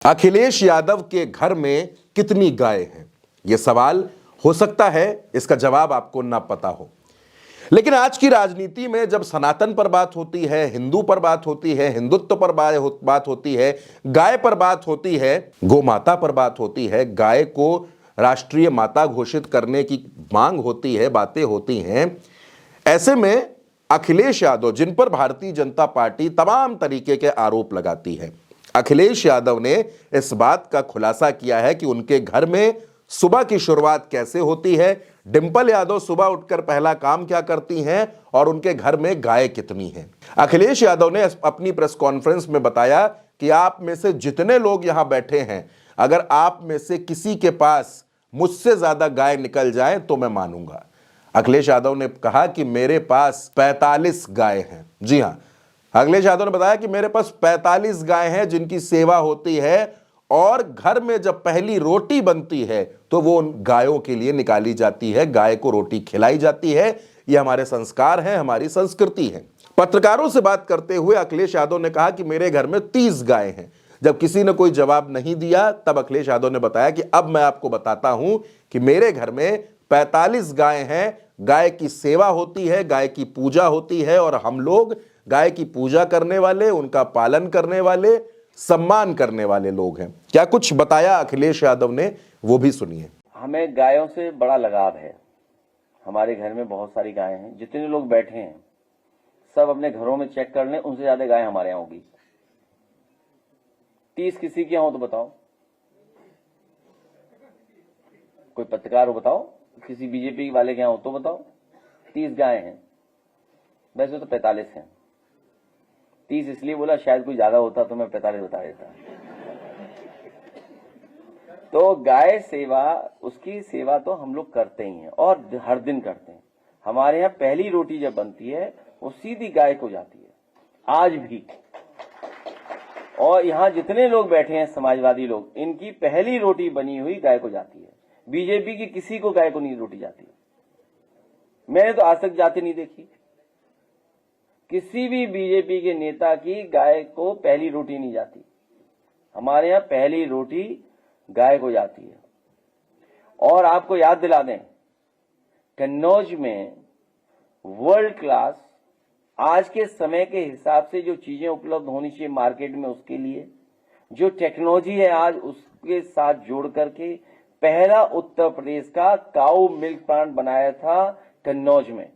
अखिलेश यादव के घर में कितनी गाय हैं? यह सवाल हो सकता है इसका जवाब आपको ना पता हो, लेकिन आज की राजनीति में जब सनातन पर बात होती है, हिंदू पर बात होती है, हिंदुत्व पर बात होती है, गाय पर बात होती है, गौ माता पर बात होती है, गाय को राष्ट्रीय माता घोषित करने की मांग होती है, बातें होती हैं, ऐसे में अखिलेश यादव, जिन पर भारतीय जनता पार्टी तमाम तरीके के आरोप लगाती है, अखिलेश यादव ने इस बात का खुलासा किया है कि उनके घर में सुबह की शुरुआत कैसे होती है, डिंपल यादव सुबह उठकर पहला काम क्या करती हैं और उनके घर में गाय कितनी हैं। अखिलेश यादव ने अपनी प्रेस कॉन्फ्रेंस में बताया कि आप में से जितने लोग यहां बैठे हैं, अगर आप में से किसी के पास मुझसे ज्यादा गाय निकल जाए तो मैं मानूंगा। अखिलेश यादव ने कहा कि मेरे पास 45 गाय हैं। जी हां, अखिलेश यादव ने बताया कि मेरे पास 45 गाय हैं जिनकी सेवा होती है, और घर में जब पहली रोटी बनती है तो वो उन गायों के लिए निकाली जाती है, गाय को रोटी खिलाई जाती है। ये हमारे संस्कार हैं, हमारी संस्कृति है। पत्रकारों से बात करते हुए अखिलेश यादव ने कहा कि मेरे घर में 30 गाय हैं। जब किसी ने कोई जवाब नहीं दिया तब अखिलेश यादव ने बताया कि अब मैं आपको बताता हूं कि मेरे घर में 45 गाय हैं। गाय की सेवा होती है, गाय की पूजा होती है, और हम लोग गाय की पूजा करने वाले, उनका पालन करने वाले, सम्मान करने वाले लोग हैं। क्या कुछ बताया अखिलेश यादव ने, वो भी सुनिए। हमें गायों से बड़ा लगाव है। हमारे घर में बहुत सारी गायें हैं। जितने लोग बैठे हैं सब अपने घरों में चेक कर लें, उनसे ज्यादा गाय हमारे यहाँ होगी। 30 किसी के यहाँ हो तो बताओ, कोई पत्रकार हो बताओ, किसी बीजेपी वाले के यहाँ हो तो बताओ। 30 गायें हैं, वैसे तो 45 हैं। 30 इसलिए बोला, शायद कोई ज्यादा होता तो मैं 45 बता देता। तो गाय सेवा, उसकी सेवा तो हम लोग करते ही हैं और हर दिन करते हैं। हमारे यहाँ पहली रोटी जब बनती है वो सीधी गाय को जाती है, आज भी। और यहाँ जितने लोग बैठे हैं समाजवादी लोग, इनकी पहली रोटी बनी हुई गाय को जाती है। बीजेपी की किसी को गाय को नहीं रोटी जाती। मैंने तो आज तक जाते नहीं देखी। किसी भी बीजेपी के नेता की गाय को पहली रोटी नहीं जाती। हमारे यहाँ पहली रोटी गाय को जाती है। और आपको याद दिला दें, कन्नौज में वर्ल्ड क्लास, आज के समय के हिसाब से जो चीजें उपलब्ध होनी चाहिए मार्केट में, उसके लिए जो टेक्नोलॉजी है आज उसके साथ जोड़ करके पहला उत्तर प्रदेश का काऊ मिल्क प्लांट बनाया था कन्नौज में।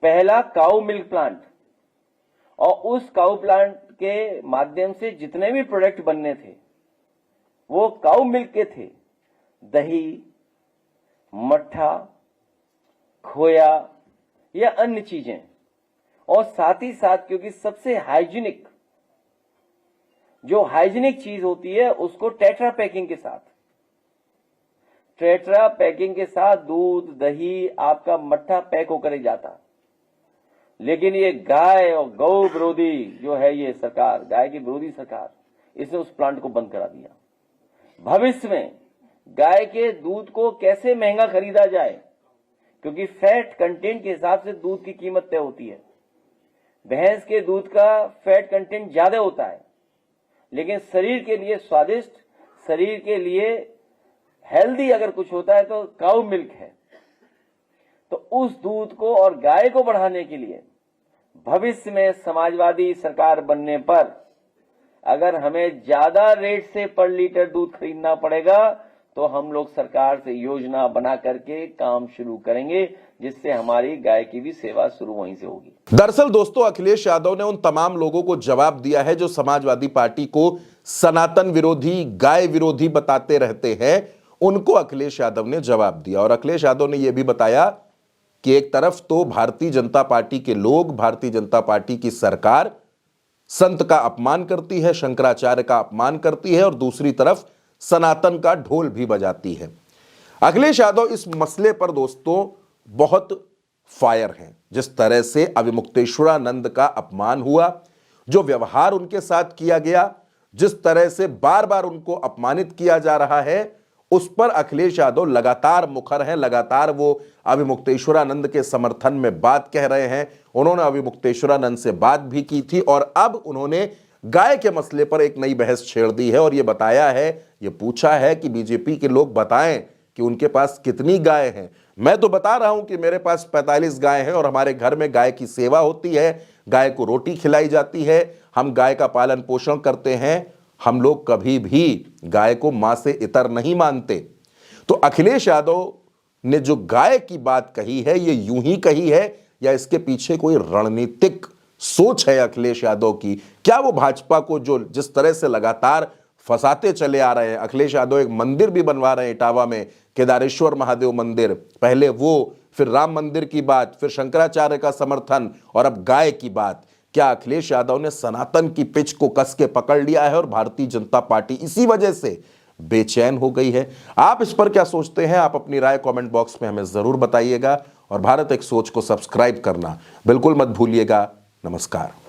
पहला काऊ मिल्क प्लांट। और उस काऊ प्लांट के माध्यम से जितने भी प्रोडक्ट बनने थे वो काऊ मिल्क के थे। दही, मट्ठा, खोया या अन्य चीजें। और साथ ही साथ क्योंकि सबसे हाइजीनिक, जो हाइजीनिक चीज होती है उसको टेट्रा पैकिंग के साथ दूध, दही, आपका मट्ठा पैक होकर ही जाता। लेकिन ये गाय और गौ विरोधी जो है ये सरकार, गाय की विरोधी सरकार, इसने उस प्लांट को बंद करा दिया। भविष्य में गाय के दूध को कैसे महंगा खरीदा जाए, क्योंकि फैट कंटेंट के हिसाब से दूध की कीमत तय होती है। भैंस के दूध का फैट कंटेंट ज्यादा होता है, लेकिन शरीर के लिए स्वादिष्ट, शरीर के लिए हेल्दी अगर कुछ होता है तो काऊ मिल्क है। तो उस दूध को और गाय को बढ़ाने के लिए भविष्य में समाजवादी सरकार बनने पर अगर हमें ज्यादा रेट से पर लीटर दूध खरीदना पड़ेगा तो हम लोग सरकार से योजना बना करके काम शुरू करेंगे, जिससे हमारी गाय की भी सेवा शुरू वहीं से होगी। दरअसल दोस्तों, अखिलेश यादव ने उन तमाम लोगों को जवाब दिया है जो समाजवादी पार्टी को सनातन विरोधी, गाय विरोधी बताते रहते हैं। उनको अखिलेश यादव ने जवाब दिया, और अखिलेश यादव ने यह भी बताया कि एक तरफ तो भारतीय जनता पार्टी के लोग, भारतीय जनता पार्टी की सरकार संत का अपमान करती है, शंकराचार्य का अपमान करती है, और दूसरी तरफ सनातन का ढोल भी बजाती है। अखिलेश यादव इस मसले पर दोस्तों बहुत फायर हैं। जिस तरह से अविमुक्तेश्वरानंद का अपमान हुआ, जो व्यवहार उनके साथ किया गया, जिस तरह से बार बार उनको अपमानित किया जा रहा है, उस पर अखिलेश यादव लगातार मुखर हैं। लगातार वो अविमुक्तेश्वरानंद के समर्थन में बात कह रहे हैं। उन्होंने अविमुक्तेश्वरानंद से बात भी की थी, और अब उन्होंने गाय के मसले पर एक नई बहस छेड़ दी है और ये बताया है, ये पूछा है कि बीजेपी के लोग बताएं कि उनके पास कितनी गाय हैं। मैं तो बता रहा हूं कि मेरे पास 45 गाय हैं और हमारे घर में गाय की सेवा होती है, गाय को रोटी खिलाई जाती है, हम गाय का पालन पोषण करते हैं। हम लोग कभी भी गाय को मां से इतर नहीं मानते। तो अखिलेश यादव ने जो गाय की बात कही है, ये यूं ही कही है या इसके पीछे कोई रणनीतिक सोच है अखिलेश यादव की? क्या वो भाजपा को जो जिस तरह से लगातार फंसाते चले आ रहे हैं, अखिलेश यादव एक मंदिर भी बनवा रहे हैं इटावा में, केदारेश्वर महादेव मंदिर, पहले वो, फिर राम मंदिर की बात, फिर शंकराचार्य का समर्थन और अब गाय की बात। क्या अखिलेश यादव ने सनातन की पिच को कस के पकड़ लिया है और भारतीय जनता पार्टी इसी वजह से बेचैन हो गई है? आप इस पर क्या सोचते हैं? आप अपनी राय कमेंट बॉक्स में हमें जरूर बताइएगा और भारत एक सोच को सब्सक्राइब करना बिल्कुल मत भूलिएगा। नमस्कार।